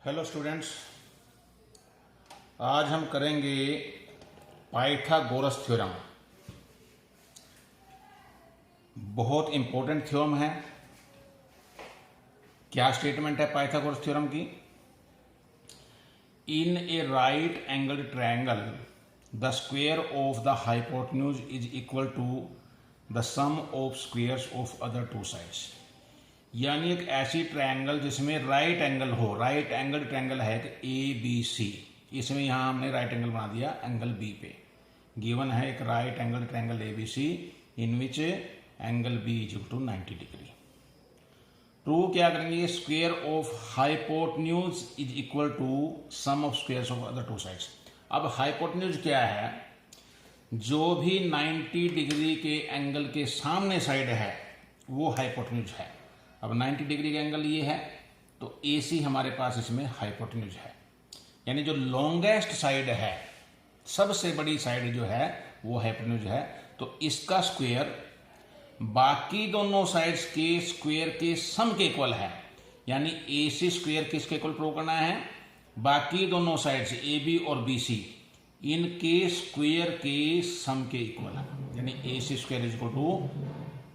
Hello students, आज हम करेंगे पाइथागोरस थ्योरम। बहुत इंपॉर्टेंट थ्योरम है। क्या स्टेटमेंट है पाइथागोरस थ्योरम की? In a right angled triangle the square of the hypotenuse is equal to the sum of squares of other two sides. यानी एक ऐसी ट्रायंगल जिसमें राइट एंगल हो, राइट एंगल ट्रायंगल है ए बी सी, इसमें यहाँ हमने राइट एंगल बना दिया एंगल बी पे। गिवन है एक right angle triangle A B C in which angle B is equal to 90 degree. Prove क्या करेंगे? Square of hypotenuse is equal to sum of squares of other two sides. अब hypotenuse क्या है? जो भी 90 डिग्री के एंगल के सामने साइड है वो हाइपोटेन्यूज है। अब 90 डिग्री का एंगल ये है तो AC हमारे पास इसमें हाइपोटेन्यूज है, यानी जो लॉन्गेस्ट साइड है, सबसे बड़ी साइड जो है वो हाइपोटेन्यूज है। तो इसका स्क्वायर बाकी दोनों साइड्स के स्क्वायर के सम के इक्वल है, यानी AC स्क्वायर किसके इक्वल प्रूव करना है? बाकी दोनों साइड्स AB और BC इनके स्क्वायर के सम के इक्वल है, यानी AC square is equal to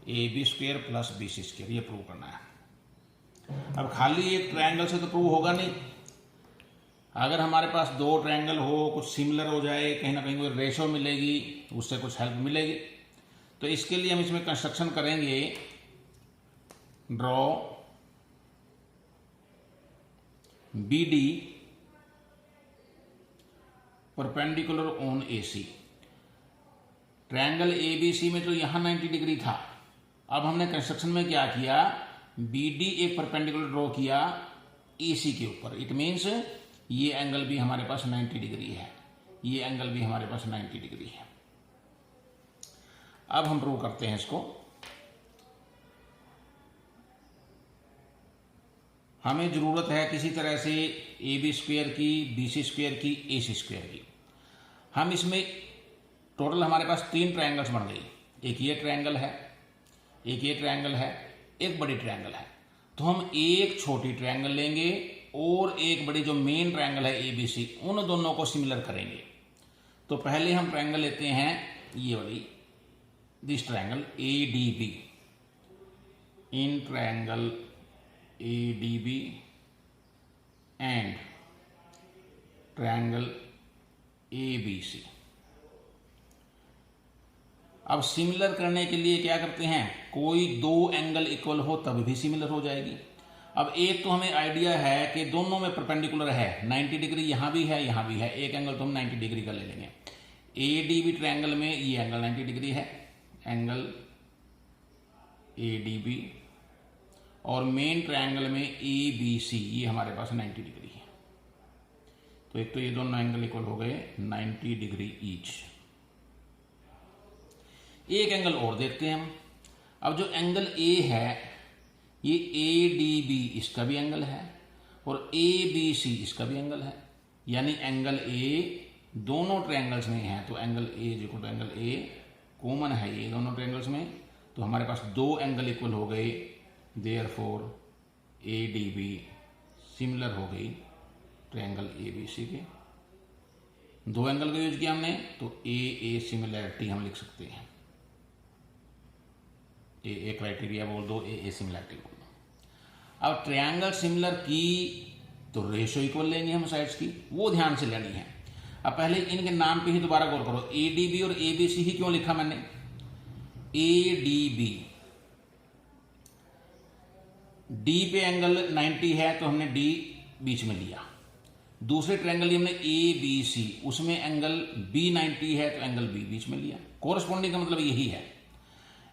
AB square plus BC square, ये प्रूव करना है। अब खाली एक ट्रायंगल से तो प्रूव होगा नहीं। अगर हमारे पास दो ट्रायंगल हो, कुछ सिमिलर हो जाए, कहीं ना कहीं कोई रेशो मिलेगी, उससे कुछ हेल्प मिलेगी। तो इसके लिए हम इसमें कंस्ट्रक्शन करेंगे। Draw BD perpendicular on AC। Triangle ABC में तो यहां 90 डिग्री था। अब हमने कंस्ट्रक्शन में क्या किया? BD एक परपेंडिकुलर ड्रॉ किया AC के ऊपर। इट मीन्स ये एंगल भी हमारे पास 90 डिग्री है, ये एंगल भी हमारे पास 90 डिग्री है। अब हम प्रूव करते हैं इसको। हमें जरूरत है किसी तरह से AB स्क्वायर की, BC स्क्वायर की, AC स्क्वायर की। हम इसमें टोटल हमारे पास 3 ट्रायंगल्स बन गई। एक ये ट्रायंगल है, एक ये ट्रायंगल है, एक बड़ी ट्रायंगल है। तो हम एक छोटी ट्रायंगल लेंगे और एक बड़ी जो मेन ट्रायंगल है ABC, उन दोनों को सिमिलर करेंगे। तो पहले हम ट्रायंगल लेते हैं ये वाली, this triangle ADB। In triangle ADB and triangle ABC। अब सिमिलर करने के लिए क्या करते हैं? कोई दो एंगल इक्वल हो तब भी सिमिलर हो जाएगी। अब एक तो हमें आइडिया है कि दोनों में परपेंडिकुलर है, 90 डिग्री यहां भी है, यहां भी है। एक एंगल तो हम 90 डिग्री का ले लेंगे। ADB ट्रायंगल में ये एंगल 90 डिग्री है, एंगल ADB, और मेन ट्रायंगल में ABC ये हमारे पास 90 डिग्री है। तो एक तो ये दोनों एंगल इक्वल हो गए 90 डिग्री ईच। एक एंगल और देखते हैं हम। अब जो एंगल A है ये ADB इसका भी एंगल है और ABC इसका भी एंगल है, यानी एंगल A दोनों ट्रायंगल्स में है। तो angle A is equal to angle A common है ये दोनों ट्रायंगल्स में, तो हमारे पास दो एंगल इक्वल हो गए। देयरफॉर ADB सिमिलर हो गई ट्रायंगल ABC के। दो एंगल का यूज किया हमने, तो A सिमिलैरिटी हम लिख सकते हैं। ए क्राइटेरिया बोल दो, ए सिमिलैरिटी बोल दो। अब ट्रायंगल सिमिलर की तो रेशो इक्वल लेंगे हम साइड्स की, वो ध्यान से लेनी है। अब पहले इनके नाम पे ही दोबारा गौर करो। ADB और ABC ही क्यों लिखा मैंने? ADB D पे एंगल 90 है तो हमने D बीच में लिया। दूसरे ट्रायंगल लिए हमने ABC, उसमें एंगल B 90 है तो एंगल B बीच में लिया। कोरस्पॉन्डिंग का मतलब यही है।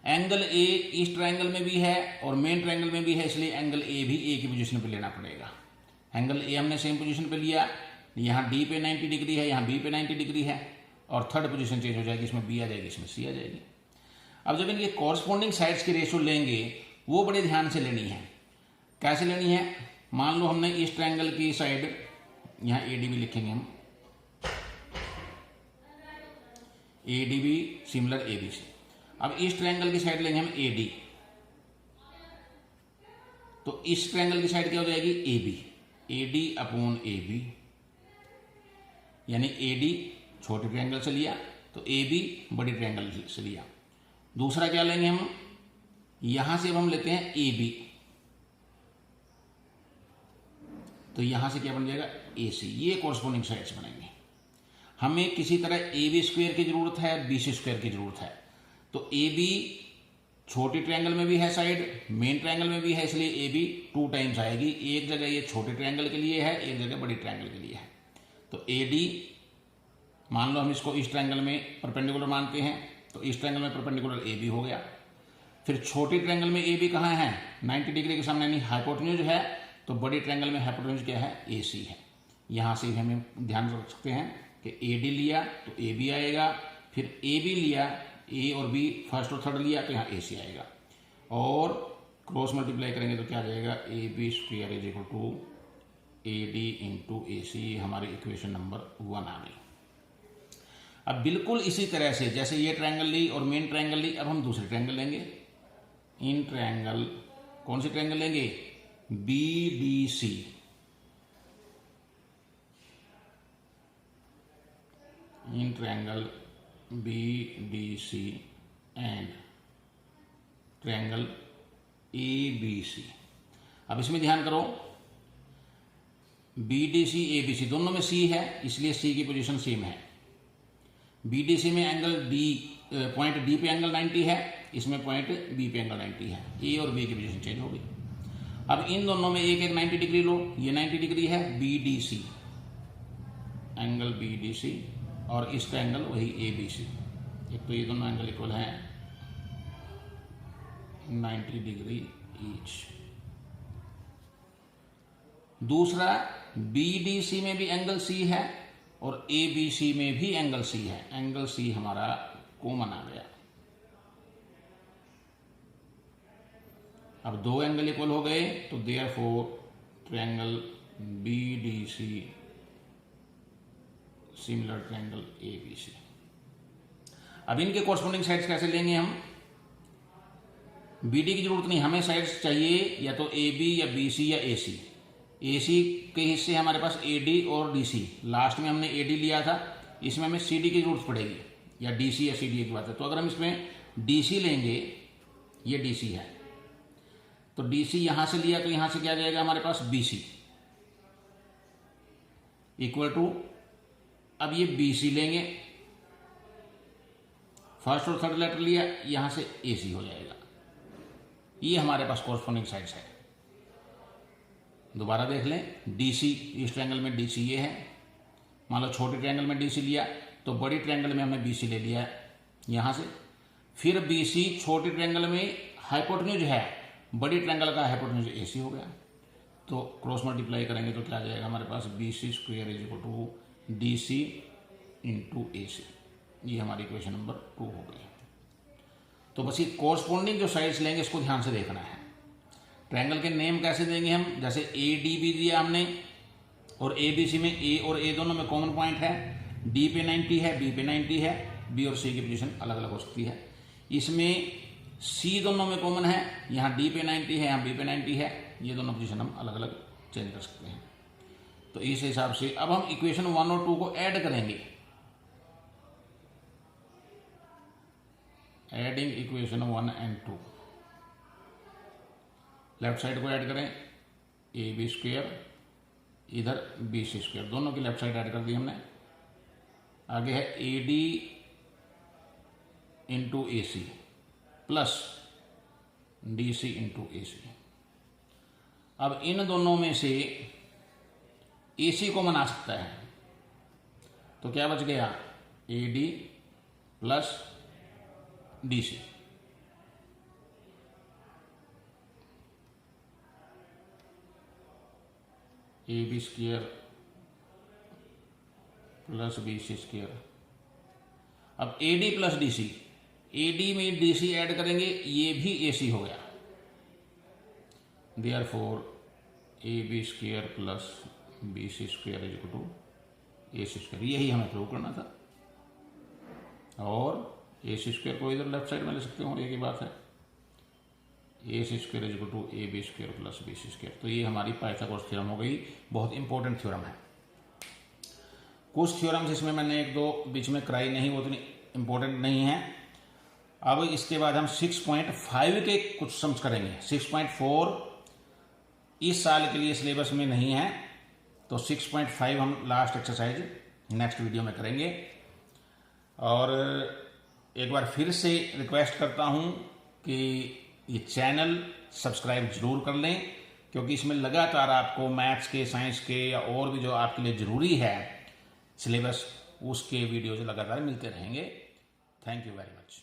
एंगल A इस ट्रायंगल में भी है और मेन ट्रायंगल में भी है, इसलिए एंगल A भी A की पोजीशन पे लेना पड़ेगा। एंगल A हमने सेम पोजीशन पे लिया, यहाँ D पे 90 डिग्री है, यहाँ B पे 90 डिग्री है, और थर्ड पोजीशन चेंज हो जाएगी, इसमें B आ जाएगी, इसमें C आ जाएगी। अब जब इनके कॉरस्पॉन्डिंग साइड्स की रेशो लेंगे वो बड़े ध्यान से लेनी है। कैसे लेनी है? मान लो हमने इस ट्रायंगल की साइड यहाँ ADB लिखेंगे हम, ADB सिमिलर ABC। अब इस ट्रायंगल की साइड लेंगे हम AD, तो इस ट्रायंगल की साइड क्या हो जाएगी? AB। A D upon A B, यानी ए डी छोटे ट्रायंगल से लिया तो ए बी बड़ी ट्रायंगल से लिया। दूसरा क्या लेंगे हम, यहां से अब हम लेते हैं ए बी, तो यहां से क्या बन जाएगा ए सी। ये कॉरस्पॉन्डिंग साइड्स बनेंगे। हमें किसी तरह ए बी स्क्वायर की जरूरत है, बी सी स्क्वायर की जरूरत है, तो ए बी छोटे ट्रायंगल में भी है साइड, मेन ट्रायंगल में भी है, इसलिए ए बी 2 टाइम्स आएगी। एक जगह ये छोटे ट्रायंगल के लिए है, एक जगह बड़ी ट्रायंगल के लिए है। तो ए डी मान लो हम इसको इस ट्रायंगल में परपेंडिकुलर मानते हैं, तो इस ट्रायंगल में परपेंडिकुलर ए बी हो गया। फिर छोटे ट्रायंगल में ए बी कहाँ है, 90 डिग्री के सामने, यानी हाइपोटेन्यूज है, तो बड़ी ट्रायंगल में हाइपोटेन्यूज क्या है, ए सी है। यहाँ से हमें ध्यान रख सकते हैं कि ए डी लिया तो ए बी आएगा, फिर ए बी लिया, ए और बी फर्स्ट और थर्ड लिया तो यहाँ ए सी आएगा, और क्रॉस मल्टीप्लाई करेंगे तो क्या आ जाएगा, A B square is equal to A D into A C. हमारी इक्वेशन नंबर 1 आ गई। अब बिल्कुल इसी तरह से जैसे ये ट्रायंगल ली और मेन ट्रायंगल ली, अब हम दूसरे ट्रायंगल लेंगे। इन ट्रायंगल कौन से ट्रायंगल लेंगे, B D C. In triangle B D C and triangle A B C. अब इसमें ध्यान करो, B D C A B C दोनों में सी है, इसलिए सी की पोजीशन सेम है। बी डी सी में एंगल डी, पॉइंट डी पे एंगल 90 है, इसमें पॉइंट बी पे एंगल 90 है। ए और बी की पोजीशन चेंज हो गई। अब इन दोनों में एक एक 90 डिग्री लो, ये 90 डिग्री है B D C, angle B D C, और इसका एंगल वही ए बी सी। एक तो ये दोनों एंगल इक्वल हैं 90 डिग्री ईच। दूसरा बी डी सी में भी एंगल सी है और ए बी सी में भी एंगल सी है। एंगल सी हमारा कॉमन आ गया। अब 2 एंगल इक्वल हो गए, तो therefore triangle B D C similar triangle A B C. अब इनके कॉरस्पॉन्डिंग साइड्स कैसे लेंगे हम, बी डी की जरूरत नहीं, हमें साइड्स चाहिए या तो ए बी या बी सी या ए सी। ए सी के हिस्से हमारे पास ए डी और डी सी, लास्ट में हमने ए डी लिया था, इसमें हमें सी डी की जरूरत पड़ेगी, या डी सी या सी डी की बात है। तो अगर हम इसमें डी सी लेंगे, ये डी सी है, तो डी सी यहां से लिया तो यहां से क्या जाएगा हमारे पास, बी सी इक्वल टू, अब ये बी सी लेंगे, फर्स्ट और थर्ड लेटर लिया, यहां से ए सी हो जाएगा। ये हमारे पास कॉरस्पॉन्डिंग साइड्स है। दोबारा देख लें, डी सी इस ट्रायंगल में डी सी ये है, मान लो छोटे ट्रायंगल में डी सी लिया तो बड़ी ट्रायंगल में हमने बी सी ले लिया यहां से। फिर बी सी छोटे ट्रायंगल में हाइपोटेन्यूज है, बड़ी ट्रायंगल का हाइपोटेन्यूज ए सी हो गया, तो क्रॉस मल्टीप्लाई करेंगे तो क्या आ जाएगा हमारे पास, B C square is equal to D C into A C. ये हमारी इक्वेशन नंबर 2 हो गई। तो बस ये कॉरस्पॉन्डिंग जो साइड्स लेंगे इसको ध्यान से देखना है। ट्रायंगल के नेम कैसे देंगे हम, जैसे ए डी बी दिया हमने, और ए बी सी में ए और ए दोनों में कॉमन पॉइंट है, डी पे 90 है, बी पे 90 है, बी और सी की पोजीशन अलग अलग हो सकती है। इसमें सी दोनों में कॉमन है, यहाँ डी पे 90 है, यहाँ बी पे 90 है, ये दोनों पोजीशन हम अलग अलग चेंज कर सकते हैं। तो इस हिसाब से अब हम इक्वेशन 1 और 2 को ऐड करेंगे। Adding equation 1 and 2, left side को ऐड करें, ए बी स्क्वायर, इधर बी सी स्क्वायर, दोनों की लेफ्ट साइड ऐड कर दी हमने। आगे है A D into A C plus D C into A C. अब इन दोनों में से ए सी को बना सकता है, तो क्या बच गया, A D plus D C. A B square plus B C square. अब A D plus D C, A D में डी सी ऐड करेंगे, ये भी ए सी हो गया, therefore A B square plus B C square is equal to A C square. यही हमें prove करना था, और ए सी स्क्वायर को इधर लेफ्ट साइड में ले सकते हो, एक ही बात है। A C square is equal to A B square plus B C square. तो ये हमारी पाइथागोरस थ्योरम हो गई, बहुत इंपॉर्टेंट थ्योरम है। कुछ थ्योरम्स इसमें मैंने एक दो बीच में कराई नहीं, वो इतनी इंपॉर्टेंट नहीं है। अब इसके बाद हम 6.5 के कुछ सम्स करेंगे। 6.4 इस साल के लिए सिलेबस में नहीं है, तो 6.5 हम लास्ट एक्सरसाइज नेक्स्ट वीडियो में करेंगे। और एक बार फिर से रिक्वेस्ट करता हूँ कि ये चैनल सब्सक्राइब जरूर कर लें, क्योंकि इसमें लगातार आपको मैथ्स के, साइंस के या और भी जो आपके लिए ज़रूरी है सिलेबस, उसके वीडियोज लगातार मिलते रहेंगे। Thank you very much.